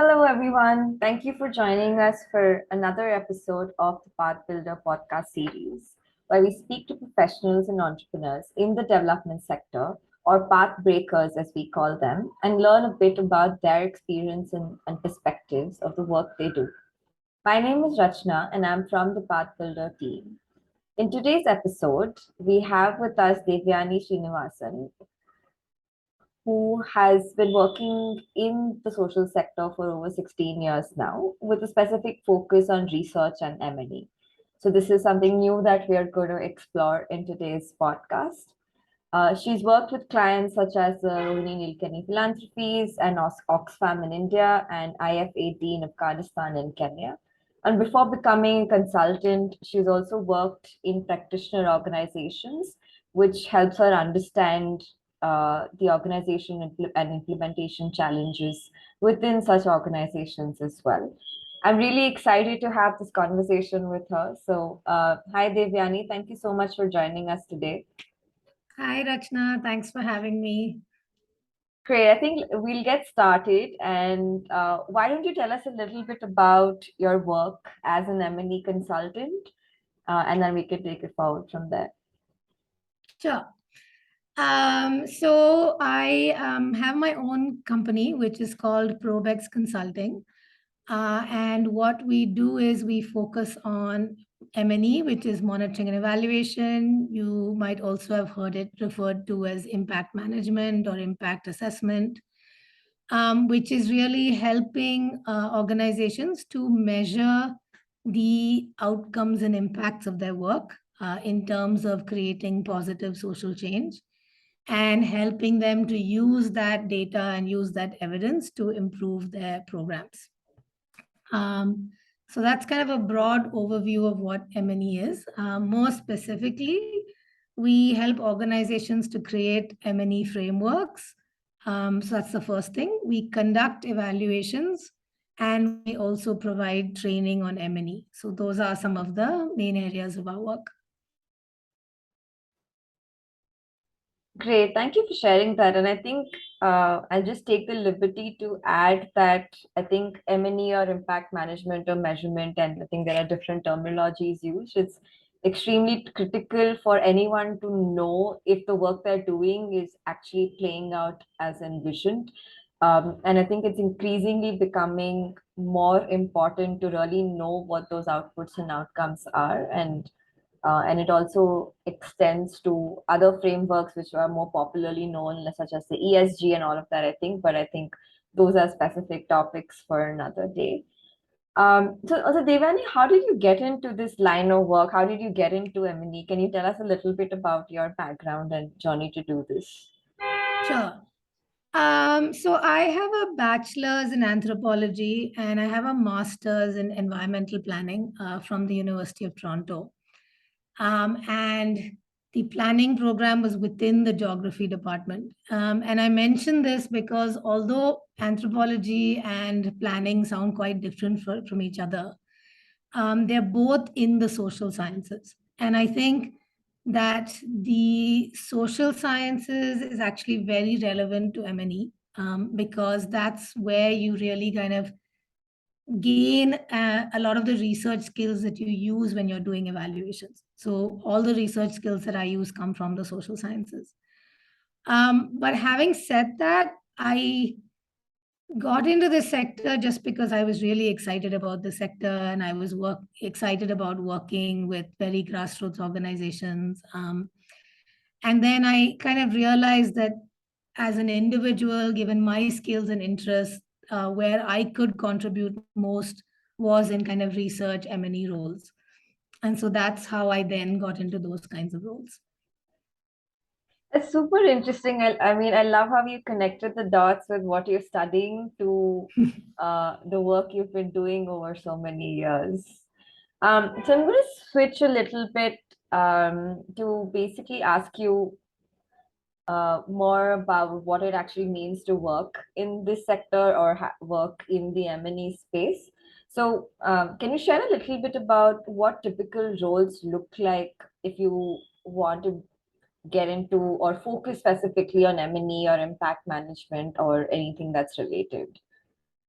Hello, everyone. Thank you for joining us for another episode of the Path Builder podcast series, where we speak to professionals and entrepreneurs in the development sector, or path breakers as we call them, and learn a bit about their experience and perspectives of the work they do. My name is Rachna, and I'm from the Path Builder team. In today's episode, we have with us Devyani Srinivasan, who has been working in the social sector for over 16 years now, with a specific focus on research and M&E. So this is something new that we are going to explore in today's podcast. She's worked with clients such as Nilekani Philanthropies and Oxfam in India and IFAD in Afghanistan and Kenya. And before becoming a consultant, she's also worked in practitioner organizations, which helps her understand the organization and implementation challenges within such organizations as well. I'm really excited to have this conversation with her. So, hi, Devyani. Thank you so much for joining us today. Hi, Rachna. Thanks for having me. Great. I think we'll get started. And why don't you tell us a little bit about your work as an M&E consultant, and then we can take it forward from there. Sure. So I have my own company, which is called Probex Consulting. And what we do is we focus on M&E, which is monitoring and evaluation. You might also have heard it referred to as impact management or impact assessment, which is really helping organizations to measure the outcomes and impacts of their work in terms of creating positive social change and helping them to use that data and use that evidence to improve their programs. So that's kind of a broad overview of what M&E is. More specifically, we help organizations to create M&E frameworks. So that's the first thing. We conduct evaluations and we also provide training on M&E. So those are some of the main areas of our work. Great. Thank you for sharing that. And I think I'll just take the liberty to add that I think M&E or impact management or measurement, and I think there are different terminologies used. It's extremely critical for anyone to know if the work they're doing is actually playing out as envisioned. And I think it's increasingly becoming more important to really know what those outputs and outcomes are. And it also extends to other frameworks which are more popularly known, such as the ESG and all of that, I think. But I think those are specific topics for another day. So Devani, how did you get into this line of work? How did you get into M&E? Can you tell us a little bit about your background and journey to do this? Sure. So I have a bachelor's in anthropology and I have a master's in environmental planning from the University of Toronto. And the planning program was within the geography department. And I mention this because although anthropology and planning sound quite different from each other, they're both in the social sciences. And I think that the social sciences is actually very relevant to M&E because that's where you really kind of gain a lot of the research skills that you use when you're doing evaluations. So all the research skills that I use come from the social sciences. But having said that, I got into this sector just because I was really excited about the sector and I was excited about working with very grassroots organizations. And then I kind of realized that as an individual, given my skills and interests, where I could contribute most was in kind of research M&E roles. And so that's how I then got into those kinds of roles. It's super interesting. I mean, I love how you connected the dots with what you're studying to the work you've been doing over so many years. So I'm going to switch a little bit to basically ask you more about what it actually means to work in this sector or work in the M&E space. So, can you share a little bit about what typical roles look like if you want to get into or focus specifically on M&E or impact management or anything that's related?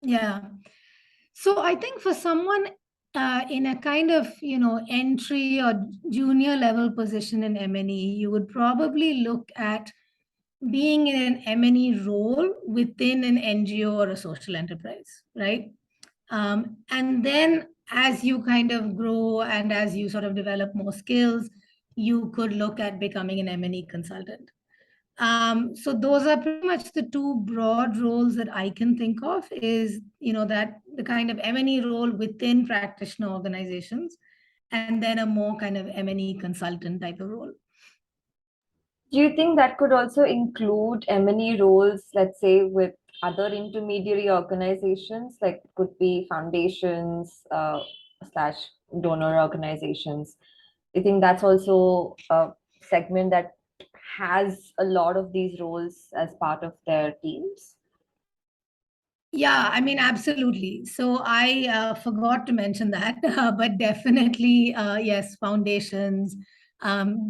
Yeah. So I think for someone in a kind of, entry or junior level position in M&E, you would probably look at being in an M&E role within an NGO or a social enterprise, right? And then as you kind of grow and as you sort of develop more skills, you could look at becoming an M&E consultant. So those are pretty much the two broad roles that I can think of is, that the kind of M&E role within practitioner organizations, and then a more kind of M&E consultant type of role. Do you think that could also include M&E roles, let's say, with other intermediary organizations, like could be foundations slash donor organizations? I think that's also a segment that has a lot of these roles as part of their teams. Yeah, I mean, absolutely. So I forgot to mention that, but definitely, yes, foundations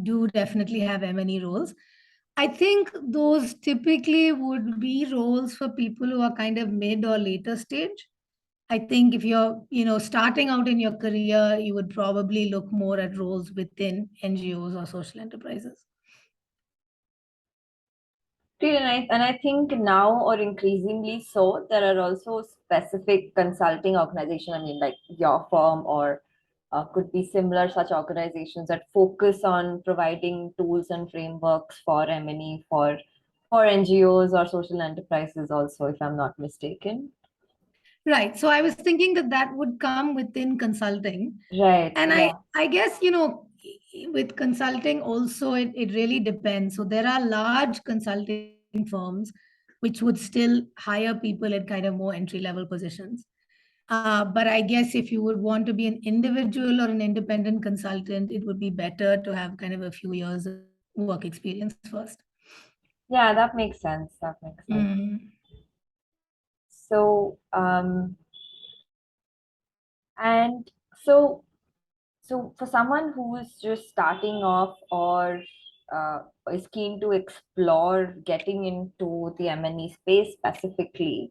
do definitely have M&E roles. I think those typically would be roles for people who are kind of mid or later stage. I think if you're, starting out in your career, you would probably look more at roles within NGOs or social enterprises. And I think now, or increasingly so, there are also specific consulting organizations, I mean, like your firm or could be similar such organizations that focus on providing tools and frameworks for M&E for NGOs or social enterprises also, if I'm not mistaken. Right. So I was thinking that that would come within consulting. Right, And yeah. I guess, with consulting also, it really depends. So there are large consulting firms which would still hire people at kind of more entry level positions. But I guess if you would want to be an individual or an independent consultant, it would be better to have kind of a few years of work experience first. Yeah, that makes sense. That makes sense. Mm. So, and so So for someone who's just starting off or is keen to explore getting into the M&E space specifically,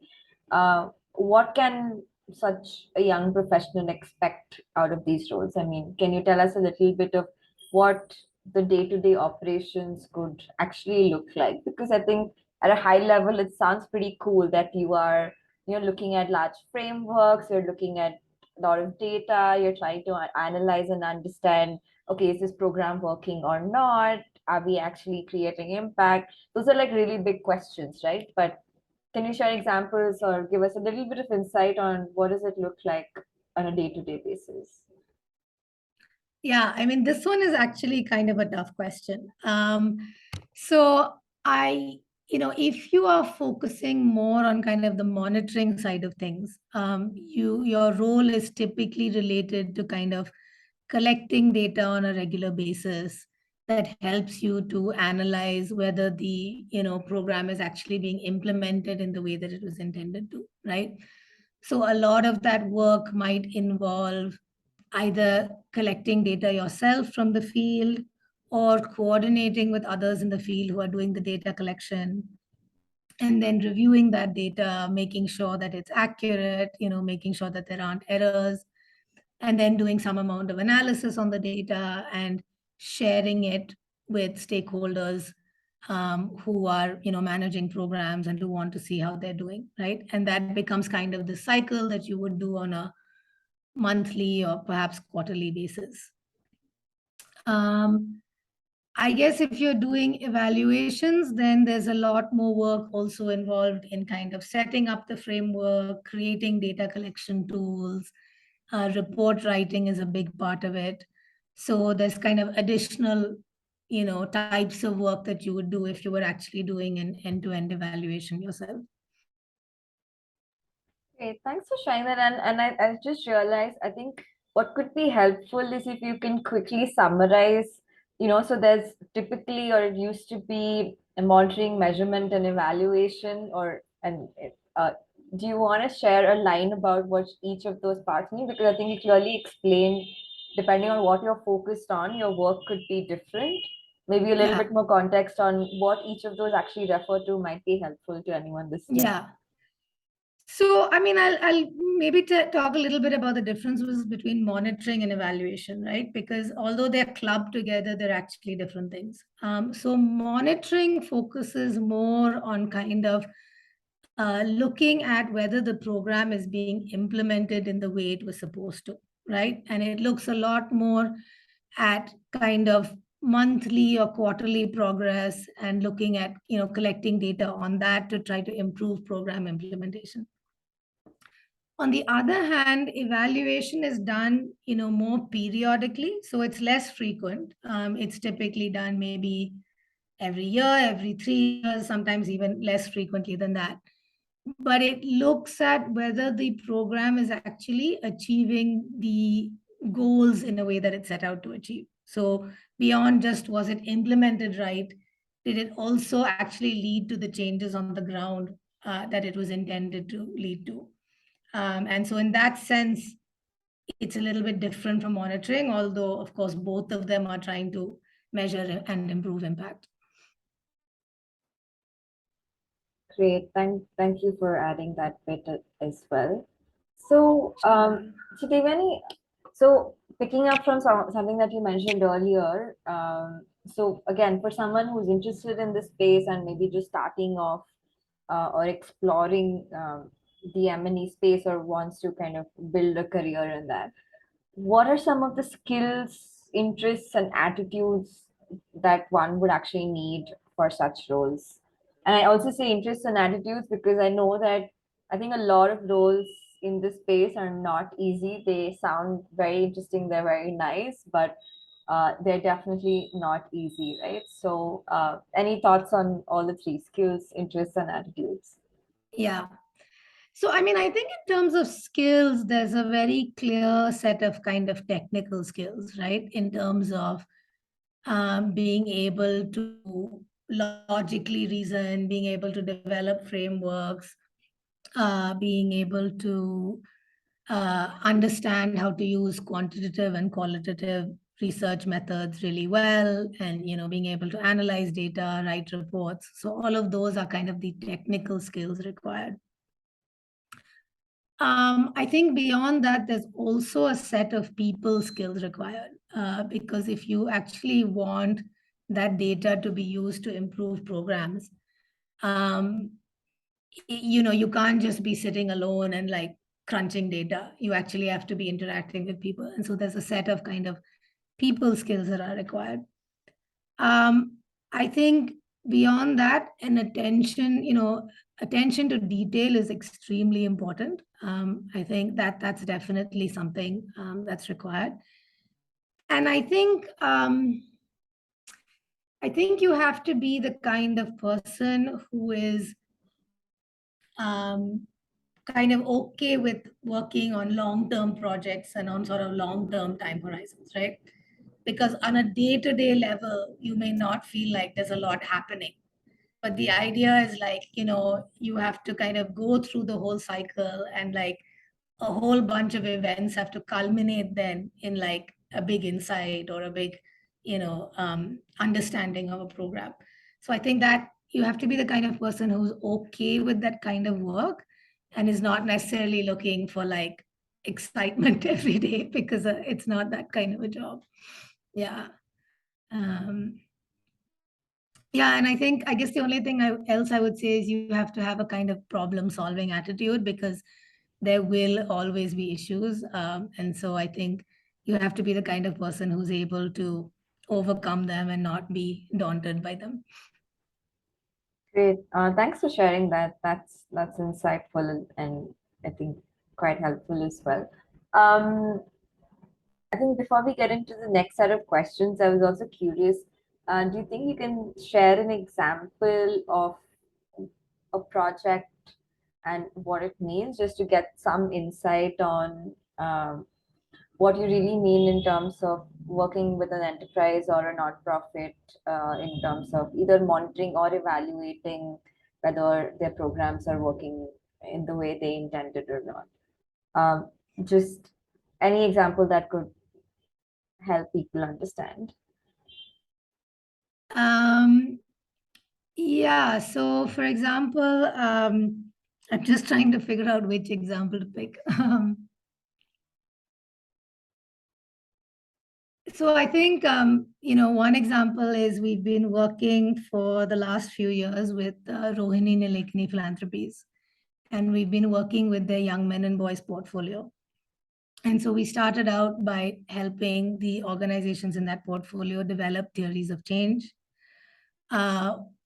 what can such a young professional expect out of these roles? I mean, can you tell us a little bit of what the day-to-day operations could actually look like? Because I think at a high level, it sounds pretty cool that you're looking at large frameworks, you're looking at lot of data, you're trying to analyze and understand, okay, is this program working or not? Are we actually creating impact? Those are like really big questions, right? But can you share examples or give us a little bit of insight on what does it look like on a day-to-day basis? Yeah, I mean, this one is actually kind of a tough question. So I, if you are focusing more on kind of the monitoring side of things, your role is typically related to kind of collecting data on a regular basis that helps you to analyze whether the program is actually being implemented in the way that it was intended to, right? So a lot of that work might involve either collecting data yourself from the field or coordinating with others in the field who are doing the data collection, and then reviewing that data, making sure that it's accurate, making sure that there aren't errors, and then doing some amount of analysis on the data and sharing it with stakeholders who are managing programs and who want to see how they're doing, right? And that becomes kind of the cycle that you would do on a monthly or perhaps quarterly basis. Um, I guess if you're doing evaluations, then there's a lot more work also involved in kind of setting up the framework, creating data collection tools. Report writing is a big part of it. So there's kind of additional, types of work that you would do if you were actually doing an end-to-end evaluation yourself. Okay, thanks for sharing that. And I just realized, I think what could be helpful is if you can quickly summarize, so there's typically, or it used to be a monitoring, measurement, and evaluation, uh, do you want to share a line about what each of those parts mean? Because I think you clearly explained, depending on what you're focused on, your work could be different. Maybe a little Yeah. bit more context on what each of those actually refer to might be helpful to anyone listening. Yeah. So, I mean, I'll maybe talk a little bit about the differences between monitoring and evaluation, right? Because although they're clubbed together, they're actually different things. So monitoring focuses more on kind of looking at whether the program is being implemented in the way it was supposed to, right? And it looks a lot more at kind of monthly or quarterly progress and looking at, collecting data on that to try to improve program implementation. On the other hand, evaluation is done, more periodically, so it's less frequent. It's typically done maybe every year, every 3 years, sometimes even less frequently than that. But it looks at whether the program is actually achieving the goals in a way that it's set out to achieve. So beyond just was it implemented right, did it also actually lead to the changes on the ground that it was intended to lead to? And so in that sense, it's a little bit different from monitoring, although of course, both of them are trying to measure and improve impact. Great. Thank you for adding that bit as well. So, so Devyani, so picking up from something that you mentioned earlier, so again, for someone who's interested in this space and maybe just starting off or exploring the M&E space or wants to kind of build a career in that, what are some of the skills, interests, and attitudes that one would actually need for such roles? And I also say interests and attitudes because I know that I think a lot of roles in this space are not easy. They sound very interesting, they're very nice, but they're definitely not easy, right? So, any thoughts on all the three skills, interests, and attitudes? Yeah. So, I mean, I think in terms of skills, there's a very clear set of kind of technical skills, right? In terms of being able to logically reason, being able to develop frameworks, being able to understand how to use quantitative and qualitative research methods really well, and being able to analyze data, write reports. So all of those are kind of the technical skills required. I think beyond that, there's also a set of people skills required, because if you actually want that data to be used to improve programs, you can't just be sitting alone and like crunching data. You actually have to be interacting with people. And so there's a set of kind of people skills that are required. I think beyond that, an attention to detail is extremely important. I think that's definitely something that's required. And I think you have to be the kind of person who is kind of okay with working on long-term projects and on sort of long-term time horizons, right? Because on a day-to-day level, you may not feel like there's a lot happening. But the idea is like, you have to kind of go through the whole cycle, and like a whole bunch of events have to culminate then in like a big insight or a big, understanding of a program. So I think that you have to be the kind of person who's okay with that kind of work and is not necessarily looking for like excitement every day, because it's not that kind of a job. Yeah. Yeah, and I guess the only thing else I would say is you have to have a kind of problem-solving attitude, because there will always be issues. And so I think you have to be the kind of person who's able to overcome them and not be daunted by them. Great. Thanks for sharing that. That's insightful and I think quite helpful as well. I think before we get into the next set of questions, I was also curious. Do you think you can share an example of a project and what it means, just to get some insight on what you really mean in terms of working with an enterprise or a nonprofit, in terms of either monitoring or evaluating whether their programs are working in the way they intended or not? Just any example that could help people understand. Yeah, so for example, I'm just trying to figure out which example to pick. So I think, one example is we've been working for the last few years with Rohini Nilekani Philanthropies, and we've been working with their young men and boys portfolio. And so we started out by helping the organizations in that portfolio develop theories of change,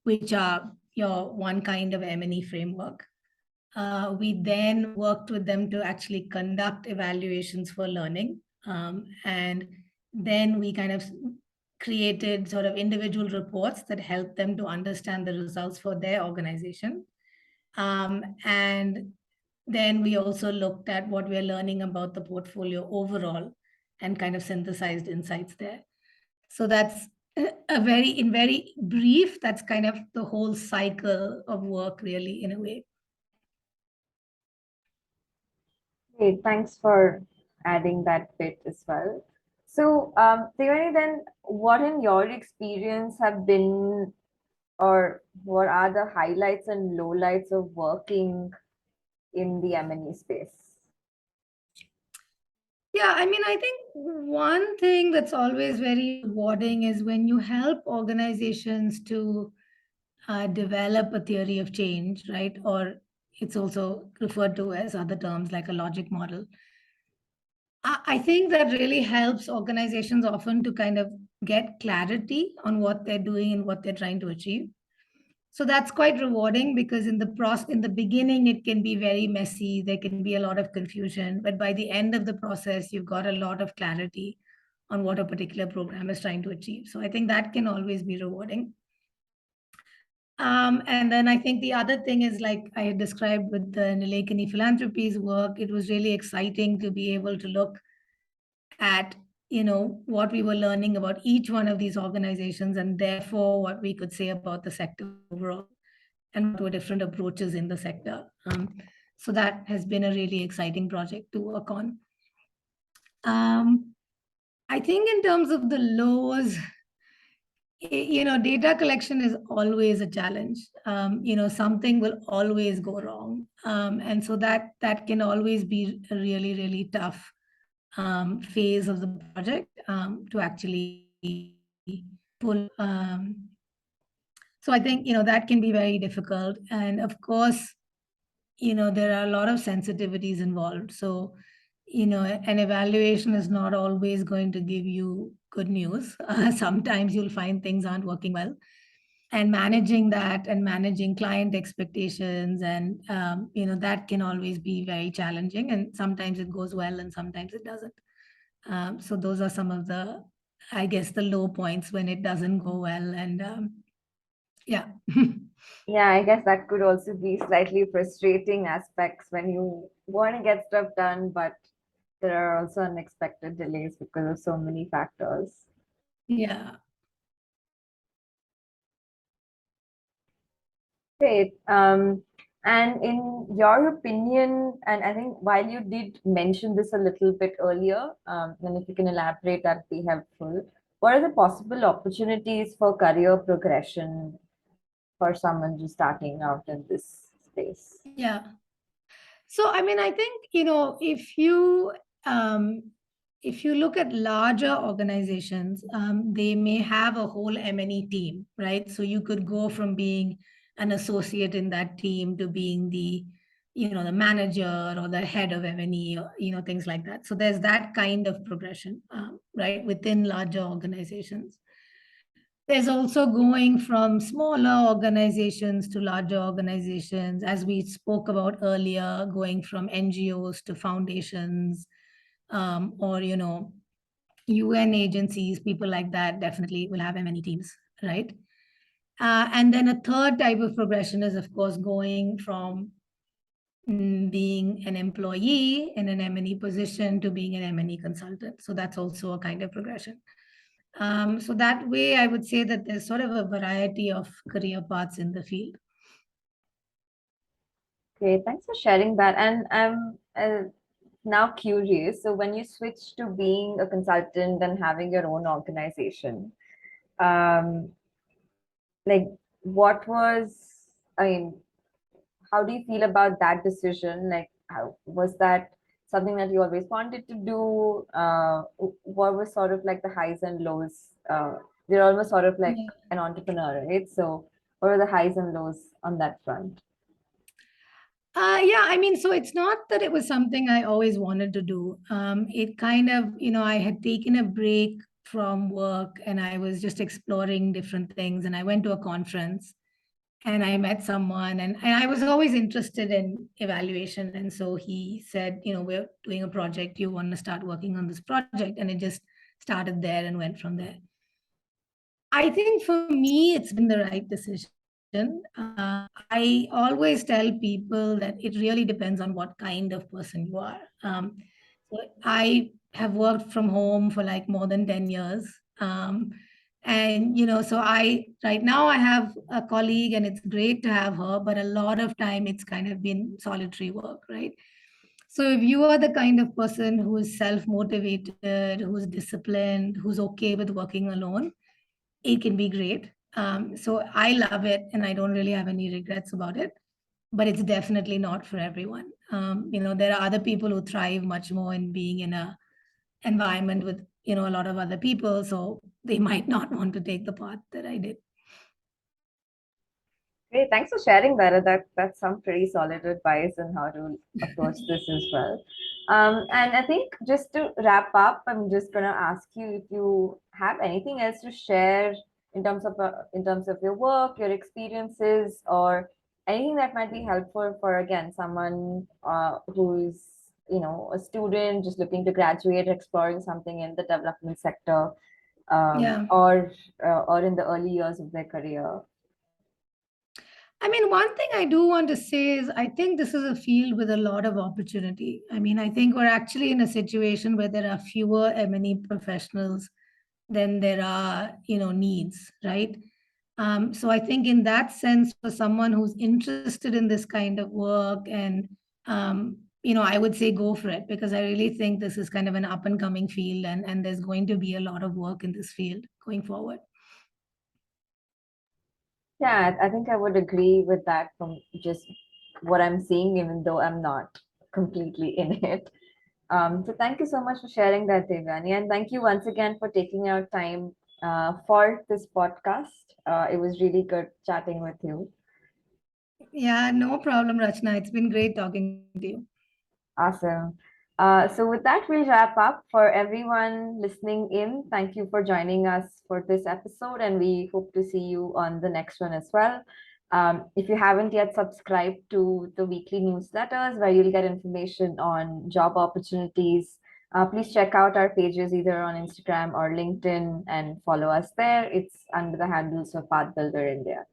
which are your one kind of M&E framework. We then worked with them to actually conduct evaluations for learning. And then we kind of created sort of individual reports that help them to understand the results for their organization. And then we also looked at what we're learning about the portfolio overall and kind of synthesized insights there. So that's in very brief, that's kind of the whole cycle of work, really, in a way. Great, thanks for adding that bit as well. So, Devyani, then what in your experience have been, or what are the highlights and lowlights of working in the M&E space? Yeah, I mean, I think one thing that's always very rewarding is when you help organizations to develop a theory of change, right? Or it's also referred to as other terms like a logic model. I think that really helps organizations often to kind of get clarity on what they're doing and what they're trying to achieve. So that's quite rewarding because in the beginning it can be very messy, there can be a lot of confusion, but by the end of the process you've got a lot of clarity on what a particular program is trying to achieve. So I think that can always be rewarding. And then I think the other thing is, like I had described with the Nilekani Philanthropies work, it was really exciting to be able to look at what we were learning about each one of these organizations and therefore what we could say about the sector overall and what were different approaches in the sector. So that has been a really exciting project to work on. I think in terms of the lows, data collection is always a challenge. Something will always go wrong. And so that can always be a really, really tough phase of the project to actually pull. So I think, that can be very difficult. And of course, there are a lot of sensitivities involved. So, an evaluation is not always going to give you good news. Sometimes you'll find things aren't working well. And managing that and managing client expectations and, that can always be very challenging. And sometimes it goes well and sometimes it doesn't. So those are some of the, I guess, the low points when it doesn't go well. And yeah. Yeah, I guess that could also be slightly frustrating aspects when you want to get stuff done, but there are also unexpected delays because of so many factors. Yeah. Great. And in your opinion, and I think while you did mention this a little bit earlier, and if you can elaborate, that'd be helpful. What are the possible opportunities for career progression for someone just starting out in this space? Yeah. So, I mean, I think, if you look at larger organizations, they may have a whole M&E team, right? So you could go from being an associate in that team to being the manager or the head of M&E, or, things like that. So there's that kind of progression, right, within larger organizations. There's also going from smaller organizations to larger organizations, as we spoke about earlier, going from NGOs to foundations, or UN agencies, people like that definitely will have M&E teams, right? And then a third type of progression is, of course, going from being an employee in an M&E position to being an M&E consultant. So that's also a kind of progression. So that way, I would say that there's sort of a variety of career paths in the field. Great, thanks for sharing that. And I'm now curious. So when you switch to being a consultant and having your own organization, um, like what was, I mean, how do you feel about that decision? Like, how was that something that you always wanted to do? What was sort of like the highs and lows? You're almost sort of like Yeah. an entrepreneur, right? So, what are the highs and lows on that front? Yeah, I mean, so it's not that it was something I always wanted to do. It kind of, I had taken a break from work and I was just exploring different things. And I went to a conference and I met someone, and I was always interested in evaluation. And so he said, we're doing a project. You want to start working on this project? And it just started there and went from there. I think for me, it's been the right decision. I always tell people that it really depends on what kind of person you are. So I have worked from home for like more than 10 years. And, so right now I have a colleague and it's great to have her, but a lot of time it's kind of been solitary work, right? So if you are the kind of person who is self-motivated, who's disciplined, who's okay with working alone, it can be great. So I love it and I don't really have any regrets about it, but it's definitely not for everyone. There are other people who thrive much more in being in a environment with, a lot of other people. So they might not want to take the path that I did. Great, thanks for sharing that. That's some pretty solid advice on how to approach this as well. And I think just to wrap up, I'm just gonna ask you if you have anything else to share in terms of your work, your experiences, or anything that might be helpful for again someone who's a student just looking to graduate, exploring something in the development sector, Yeah. or in the early years of their career. I mean, one thing I do want to say is I think this is a field with a lot of opportunity. I mean, I think we're actually in a situation where there are fewer M&E professionals than there are, needs, right? So I think in that sense, for someone who's interested in this kind of work and, I would say go for it because I really think this is kind of an up and coming field and there's going to be a lot of work in this field going forward. Yeah, I think I would agree with that from just what I'm seeing, even though I'm not completely in it. So thank you so much for sharing that, Devyani, and thank you once again for taking your time for this podcast. It was really good chatting with you. Yeah, no problem, Rachna. It's been great talking to you. Awesome. So with that, we'll wrap up. For everyone listening in, thank you for joining us for this episode, and we hope to see you on the next one as well. If you haven't yet subscribed to the weekly newsletters where you'll get information on job opportunities, please check out our pages either on Instagram or LinkedIn and follow us there. It's under the handles of Path Builder India.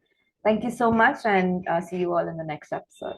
Thank you so much, and see you all in the next episode.